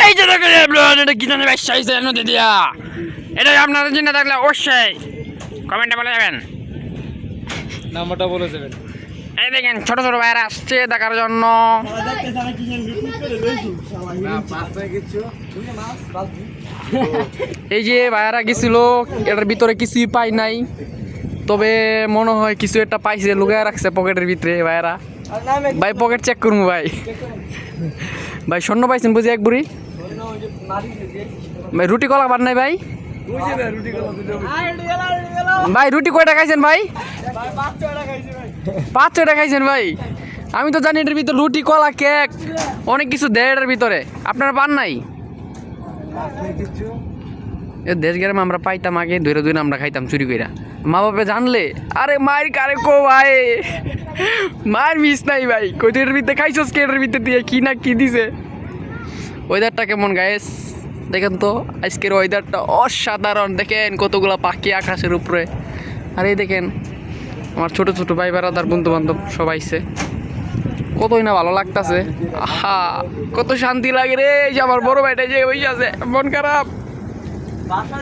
এই যে দেখেন এটা কি জানি ব্যবসা হয়েছে নদী দিয়া। এটা আপনারা চিন্তা থাকলে অবশ্যই কমেন্টে বলে যাবেন, নাম্বারটা বলে দেবেন। এই দেখেন ছোট ছোট ভাইরা আসছে দেখার জন্য। এই যে ভাইরা গেছিল, এটার ভিতরে কিছুই পাই নাই, তবে মনে হয় কিছু একটা পাইছে, লুকায় রাখছে পকেটের ভিতরে ভাইরা। ভাই পকেট চেক করবো ভাই। ভাই স্বর্ণ পাইছেন বুঝি এক বুড়ি? ভাই রুটি কলা বার নাই ভাই? ভাই রুটি কয়টা খাইছেন ভাই? 5 টাকা খাইছেন ভাই? আমি তো জানি এটার ভিতরে রুটি কলা কেক অনেক কিছু দেয় এটার ভিতরে, আপনারা পান নাই? দেশ গ্রামে আমরা পাইতাম আগে, ধরে ধরে আমরা খাইতাম চুরি কইরা। মা বাপে জানলে আরে মায়ের কারে কো ভাই, মায়ের মিস নাই ভাই। কোটের ভিতরে খাইছস কেটের ভিতরে দিয়ে কি না কি দিছে। ওয়েদারটা কেমন গাইস দেখেন তো, আজকের ওয়েদারটা অসাধারণ। দেখেন কতগুলো পাখি আকাশের উপরে, আর এই দেখেন আমার ছোট ছোট ভাই বেড়াদার বন্ধু বান্ধব সবাই আইছে, কতই না ভালো লাগতেছে। আহা কত শান্তি লাগে রে। এই যে আমার বড় ভাইটা যে ওই আছে, মন খারাপ।